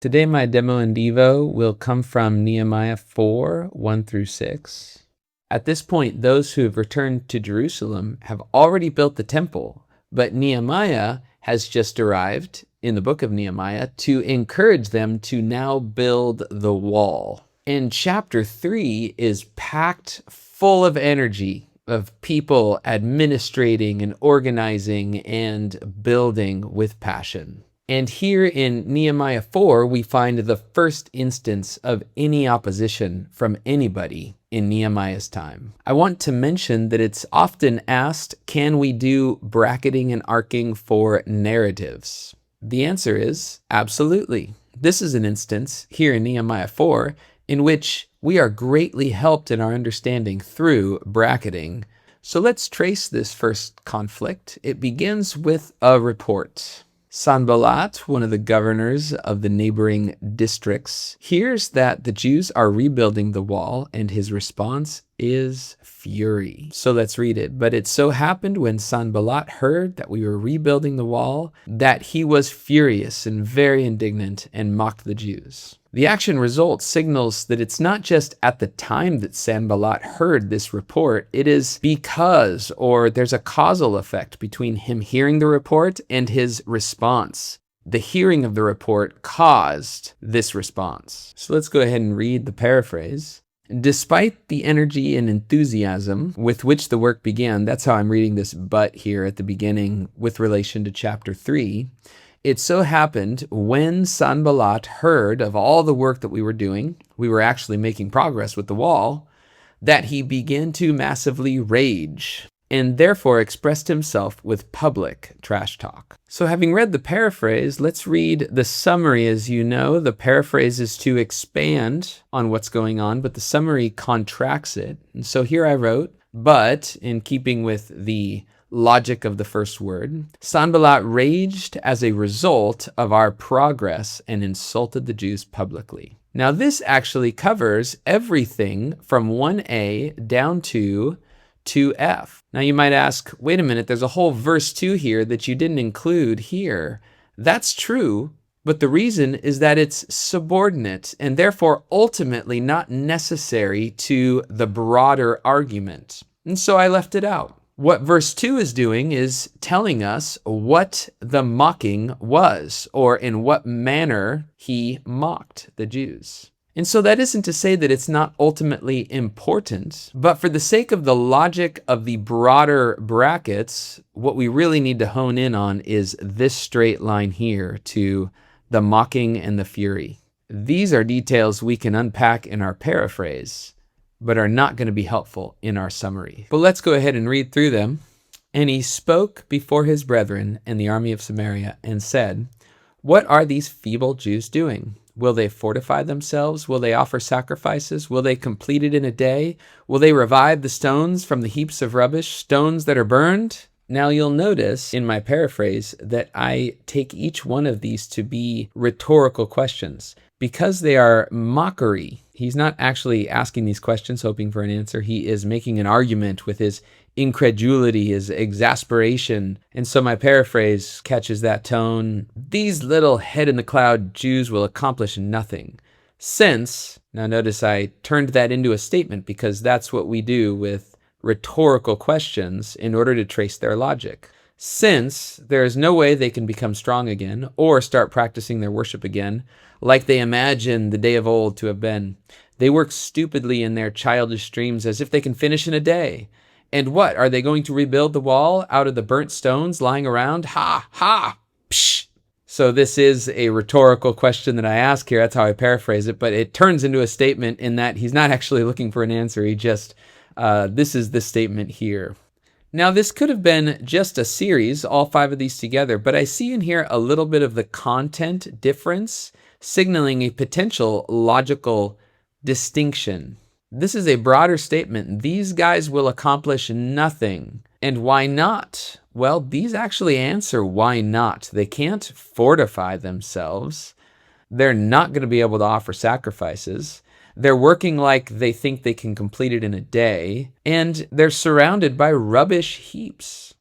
Today my demo and devo will come from Nehemiah 4, 1 through 6. At this point, those who have returned to Jerusalem have already built the temple, but Nehemiah has just arrived in the book of Nehemiah to encourage them to now build the wall. And chapter 3 is packed full of energy, of people administrating and organizing and building with passion. And here in Nehemiah 4, we find the first instance of any opposition from anybody in Nehemiah's time. I want to mention that it's often asked, can we do bracketing and arcing for narratives? The answer is absolutely. This is an instance here in Nehemiah 4 in which we are greatly helped in our understanding through bracketing. So let's trace this first conflict. It begins with a report. Sanballat, one of the governors of the neighboring districts, hears that the Jews are rebuilding the wall, and his response is fury. So let's read it. But it so happened when Sanballat heard that we were rebuilding the wall, that he was furious and very indignant and mocked the Jews. The action result signals that it's not just at the time that Sanballat heard this report, it is because, or there's a causal effect between him hearing the report and his response. The hearing of the report caused this response. So let's go ahead and read the paraphrase. Despite the energy and enthusiasm with which the work began, that's how I'm reading this but here at the beginning with relation to chapter 3, it so happened when Sanballat heard of all the work that we were doing, we were actually making progress with the wall, that he began to massively rage and therefore expressed himself with public trash talk. So having read the paraphrase, let's read the summary. As you know, the paraphrase is to expand on what's going on, but the summary contracts it. And so here I wrote, but in keeping with the logic of the first word, Sanballat raged as a result of our progress and insulted the Jews publicly. Now this actually covers everything from 1a down to 2f. Now you might ask, wait a minute, there's a whole verse 2 here that you didn't include here. That's true, but the reason is that it's subordinate and therefore ultimately not necessary to the broader argument. And so I left it out. What verse 2 is doing is telling us what the mocking was, or in what manner he mocked the Jews. And so that isn't to say that it's not ultimately important, but for the sake of the logic of the broader brackets, what we really need to hone in on is this straight line here to the mocking and the fury. These are details we can unpack in our paraphrase, but are not going to be helpful in our summary. But let's go ahead and read through them. And he spoke before his brethren and the army of Samaria and said, what are these feeble Jews doing? Will they fortify themselves? Will they offer sacrifices? Will they complete it in a day? Will they revive the stones from the heaps of rubbish, stones that are burned? Now you'll notice in my paraphrase that I take each one of these to be rhetorical questions because they are mockery. He's not actually asking these questions hoping for an answer. He is making an argument with his incredulity, his exasperation. And so my paraphrase catches that tone. These little head-in-the-cloud Jews will accomplish nothing. Since, now notice I turned that into a statement because that's what we do with rhetorical questions in order to trace their logic. Since there is no way they can become strong again or start practicing their worship again, like they imagine the day of old to have been, they work stupidly in their childish dreams as if they can finish in a day. And what, are they going to rebuild the wall out of the burnt stones lying around? Ha, ha, psh. So this is a rhetorical question that I ask here. That's how I paraphrase it, but it turns into a statement in that he's not actually looking for an answer. He just, this is the statement here. Now this could have been just a series, all 5 of these together, but I see in here a little bit of the content difference, signaling a potential logical distinction. This is a broader statement. These guys will accomplish nothing. And why not? Well, these actually answer why not. They can't fortify themselves. They're not going to be able to offer sacrifices. They're working like they think they can complete it in a day. And they're surrounded by rubbish heaps.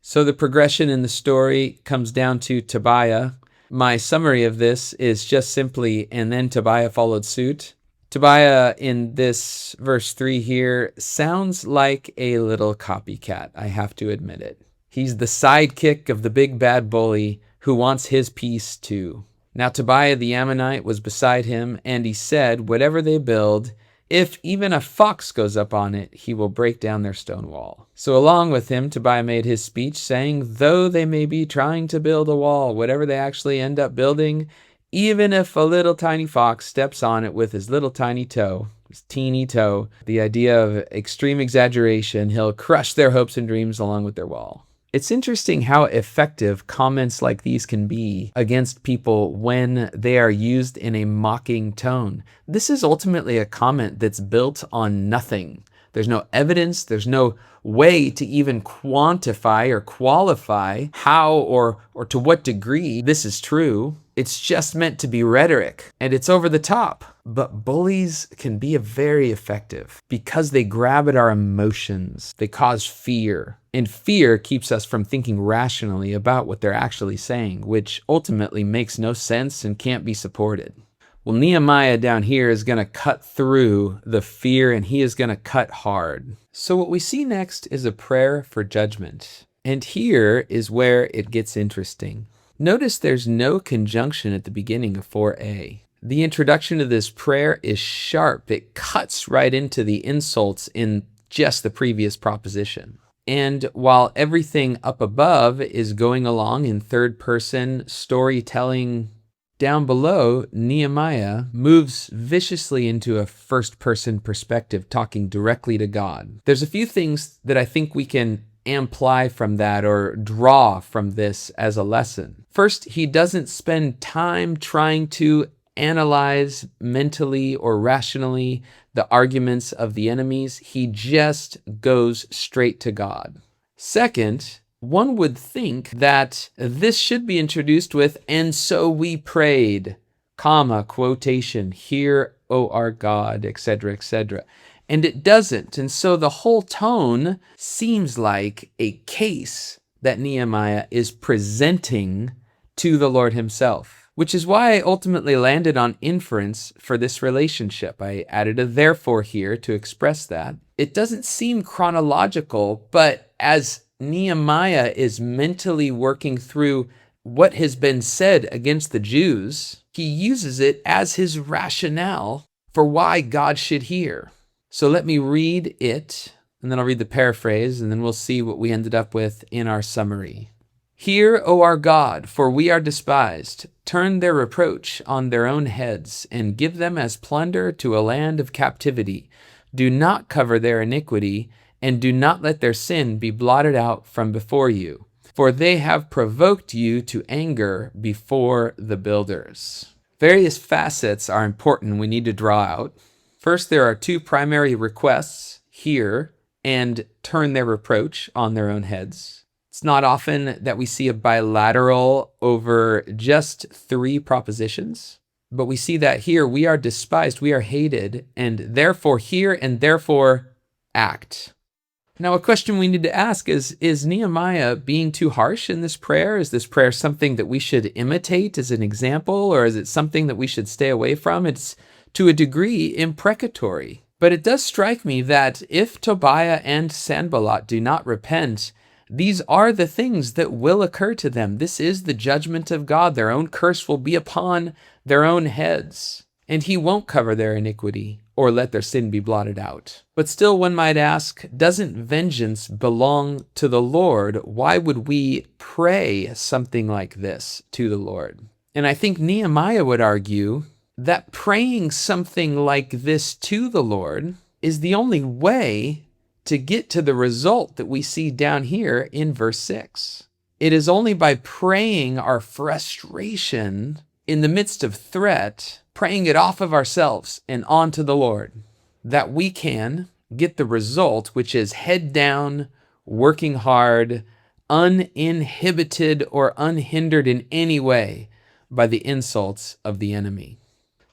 So the progression in the story comes down to Tobiah My summary of this is just simply, and then Tobiah followed suit. Tobiah in this verse 3 here sounds like a little copycat, I have to admit it. He's the sidekick of the big bad bully who wants his piece too. Now Tobiah the Ammonite was beside him, and he said, whatever they build, if even a fox goes up on it, he will break down their stone wall. So along with him, Tobiah made his speech, saying, though they may be trying to build a wall, whatever they actually end up building, even if a little tiny fox steps on it with his little tiny toe, his teeny toe, the idea of extreme exaggeration, he'll crush their hopes and dreams along with their wall. It's interesting how effective comments like these can be against people when they are used in a mocking tone. This is ultimately a comment that's built on nothing. There's no evidence, there's no way to even quantify or qualify how or to what degree this is true. It's just meant to be rhetoric, and it's over the top. But bullies can be very effective because they grab at our emotions. They cause fear, and fear keeps us from thinking rationally about what they're actually saying, which ultimately makes no sense and can't be supported. Well, Nehemiah down here is going to cut through the fear, and he is going to cut hard. So what we see next is a prayer for judgment. And here is where it gets interesting. Notice there's no conjunction at the beginning of 4a. The introduction of this prayer is sharp. It cuts right into the insults in just the previous proposition. And while everything up above is going along in third person storytelling, down below, Nehemiah moves viciously into a first-person perspective, talking directly to God. There's a few things that I think we can imply from that or draw from this as a lesson. First, he doesn't spend time trying to analyze mentally or rationally the arguments of the enemies. He just goes straight to God. Second, one would think that this should be introduced with, and so we prayed, comma, quotation, hear, O our God, etc., etc. And it doesn't. And so the whole tone seems like a case that Nehemiah is presenting to the Lord himself, which is why I ultimately landed on inference for this relationship. I added a therefore here to express that. It doesn't seem chronological, but as Nehemiah is mentally working through what has been said against the Jews, he uses it as his rationale for why God should hear. So let me read it, and then I'll read the paraphrase, and then we'll see what we ended up with in our summary. Hear, O our God, for we are despised. Turn their reproach on their own heads, and give them as plunder to a land of captivity. Do not cover their iniquity, and do not let their sin be blotted out from before you. For they have provoked you to anger before the builders. Various facets are important we need to draw out. First, there are two primary requests, hear and turn their reproach on their own heads. It's not often that we see a bilateral over just three propositions, but we see that here we are despised, we are hated, and therefore hear and therefore act. Now, a question we need to ask is Nehemiah being too harsh in this prayer? Is this prayer something that we should imitate as an example, or is it something that we should stay away from? It's to a degree imprecatory. But it does strike me that if Tobiah and Sanballat do not repent, these are the things that will occur to them. This is the judgment of God. Their own curse will be upon their own heads, and he won't cover their iniquity or let their sin be blotted out. But still, one might ask, doesn't vengeance belong to the Lord? Why would we pray something like this to the Lord? And I think Nehemiah would argue that praying something like this to the Lord is the only way to get to the result that we see down here in verse 6. It is only by praying our frustration in the midst of threat, praying it off of ourselves and onto the Lord, that we can get the result, which is head down, working hard, uninhibited or unhindered in any way by the insults of the enemy.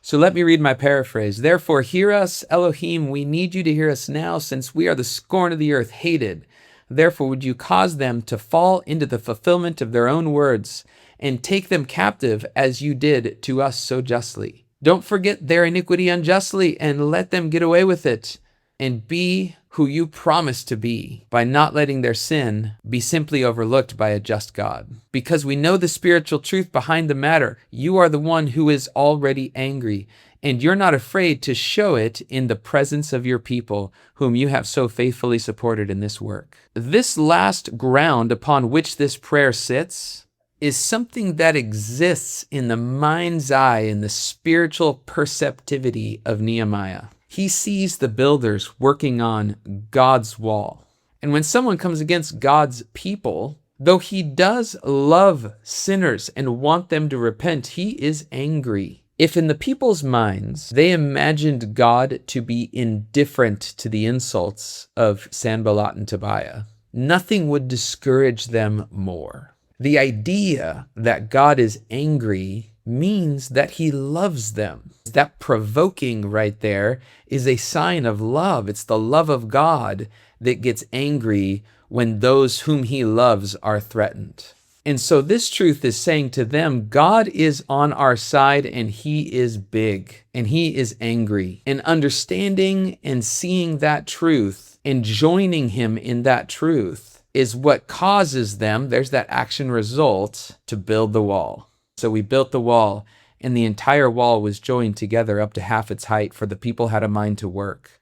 So let me read my paraphrase. Therefore, hear us, Elohim, we need you to hear us now, since we are the scorn of the earth, hated. Therefore would you cause them to fall into the fulfillment of their own words, and take them captive as you did to us so justly. Don't forget their iniquity unjustly, and let them get away with it, and be who you promised to be, by not letting their sin be simply overlooked by a just God. Because we know the spiritual truth behind the matter, you are the one who is already angry, and you're not afraid to show it in the presence of your people, whom you have so faithfully supported in this work. This last ground upon which this prayer sits is something that exists in the mind's eye, in the spiritual perceptivity of Nehemiah. He sees the builders working on God's wall. And when someone comes against God's people, though he does love sinners and want them to repent, he is angry. If in the people's minds they imagined God to be indifferent to the insults of Sanballat and Tobiah, nothing would discourage them more. The idea that God is angry means that he loves them. That provoking right there is a sign of love. It's the love of God that gets angry when those whom he loves are threatened. And so this truth is saying to them, God is on our side, and he is big, and he is angry. And understanding and seeing that truth and joining him in that truth is what causes them, there's that action result, to build the wall. So we built the wall, and the entire wall was joined together up to half its height, for the people had a mind to work.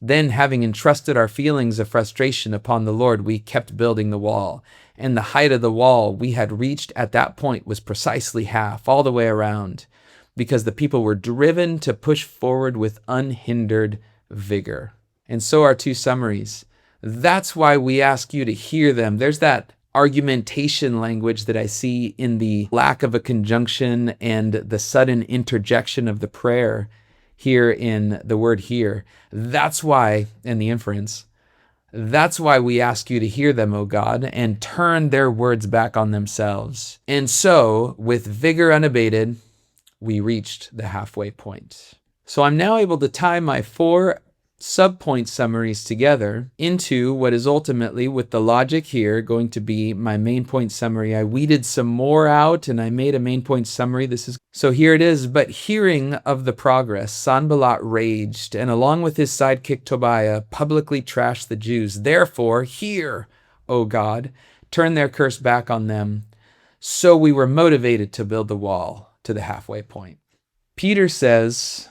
Then, having entrusted our feelings of frustration upon the Lord, we kept building the wall. And the height of the wall we had reached at that point was precisely half, all the way around, because the people were driven to push forward with unhindered vigor. And so our two summaries. That's why we ask you to hear them. There's that argumentation language that I see in the lack of a conjunction and the sudden interjection of the prayer here in the word here. That's why, in the inference, that's why we ask you to hear them, O God, and turn their words back on themselves. And so, with vigor unabated, we reached the halfway point. So I'm now able to tie my 4 subpoint summaries together into what is ultimately, with the logic here, going to be my main point summary. I weeded some more out and I made a main point summary. So here it is. But hearing of the progress, Sanballat raged, and along with his sidekick Tobiah, publicly trashed the Jews. Therefore, hear, O God, turn their curse back on them. So we were motivated to build the wall to the halfway point. Peter says,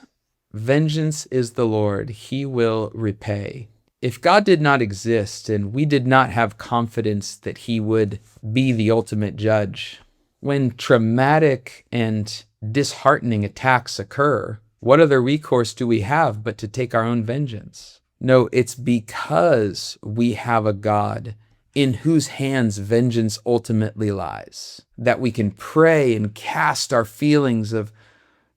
vengeance is the Lord, he will repay. If God did not exist and we did not have confidence that he would be the ultimate judge, when traumatic and disheartening attacks occur, what other recourse do we have but to take our own vengeance? No, it's because we have a God in whose hands vengeance ultimately lies, that we can pray and cast our feelings of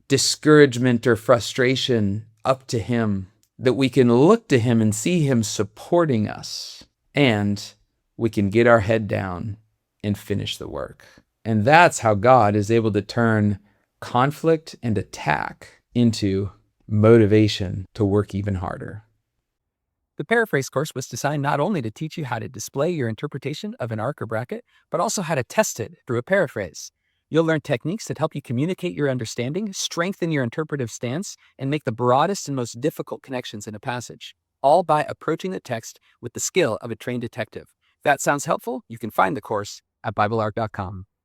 discouragement or frustration up to him, that we can look to him and see him supporting us, and we can get our head down and finish the work. And that's how God is able to turn conflict and attack into motivation to work even harder. The Paraphrase course was designed not only to teach you how to display your interpretation of an arc or bracket, but also how to test it through a paraphrase. You'll learn techniques that help you communicate your understanding, strengthen your interpretive stance, and make the broadest and most difficult connections in a passage, all by approaching the text with the skill of a trained detective. If that sounds helpful, you can find the course at Biblearc.com.